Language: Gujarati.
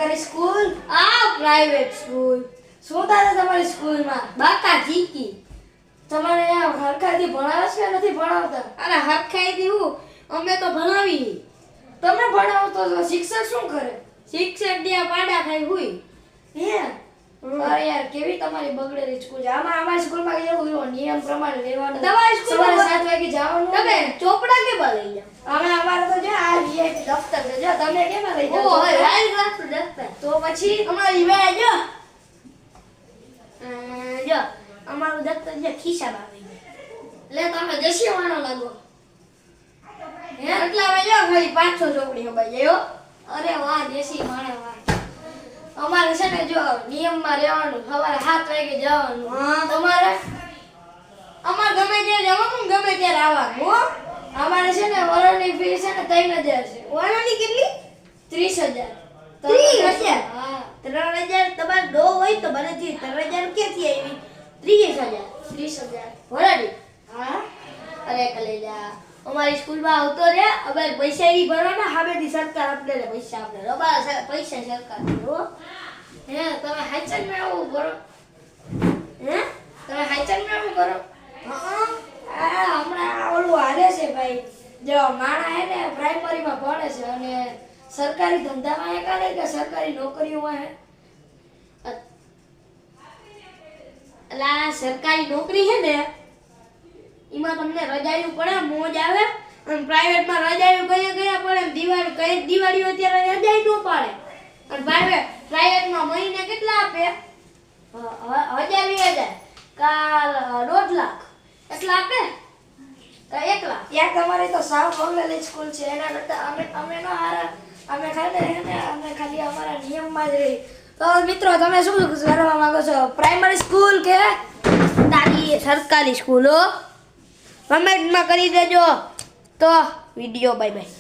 સરકારી સ્કૂલ આ પ્રાઇવેટ સ્કૂલ શું થાય છે તમારી સ્કૂલમાં? બાકા જીકી તમારે અહીંયા હરખાઈથી ભણાવે છે કે નથી ભણાવતા? અરે હરખાઈથી હું અમે તો ભણાવી તમે ભણાવો તો શિક્ષક શું કરે? શિક્ષક દિયા પાડા ખાઈ હુઈ હે અરે યાર કેવી તમારી બગડેલી સ્કૂલ છે. અમારી સ્કૂલમાં એવું નિયમ પ્રમાણે રહેવાનું. તમારી સ્કૂલમાં સવારે 7 વાગે જવાનું. તમે ચોપડા કે લઈ જાવ અમારે તો જો આ VIP દફતર છે. જો તમે કેમ લઈ જાવ? ઓ હોય રાઈટ ક્લાસ દફતર તો પછી અમારી વે જો જો અમારું દફતર જે ખિસ્સામાં આવી લે જાય તમે દેશી વાળો લાગો. હે એટલા વે જો ખાલી 500 ચોપડીઓ બાઈ જાય અરે વાહ દેશી માણસ વાહ. અમારે છે ને જો નિયમમાં રહેવાનું. સવારે 7 વાગે જવાનું. હા. તમારે અમાર ગમે ત્યારે જવાનું ગમે ત્યારે આવવાનું હો અમારે છે ને વરણની ફી છે ને 3000 છે. વાળાની કેટલી 30,000. 30,000? હા 3000 તમારે ડો હોય તો મને 3000 ક્યાંથી આવી 30,000 30,000. વરાડી હા અરે કલેજા અમારી સ્કૂલમાં આવતો રે હવે પૈસા ઈ ભરવાના સામેથી સરકાર આપને પૈસા આપને અમારા પૈસા સરકાર હો હે તમે હાઈચન માં આવું કરો? હે તમે હાઈચન માં આવું કરો? હા આ હમણાં ઓલું હાલે છે ભાઈ. જો માણા હે ને પ્રાઇમરીમાં ભણે છે અને સરકારી ધંધામાં હે કાલે કે સરકારી નોકરીઓમાં હે? અલા સરકારી નોકરી છે ને એમાં તમને રજાયું પડે મોજ આવે અને પ્રાઇવેટમાં રજાયું કયા પડે દિવાળી કઈ દિવાળી હોય ત્યારે રજાઈ ન પાડે અને પ્રાઇવેટમાં મહિને કેટલા આપે 1,000 કાલ 1.5 લાખ એટલા આપે તો 1 લાખ ત્યાં તમારી તો સાવ બગડેલી સ્કૂલ છે. એના કરતા અમે નો હારા. અમે ખાલી અમારા નિયમમાં જ રહી. તો મિત્રો તમે શું કરવા માંગો છો? પ્રાઇમરી સ્કૂલ કે તારી સરકારી સ્કૂલો કમેન્ટમાં કરી દેજો તો વિડિયો બાય બાય.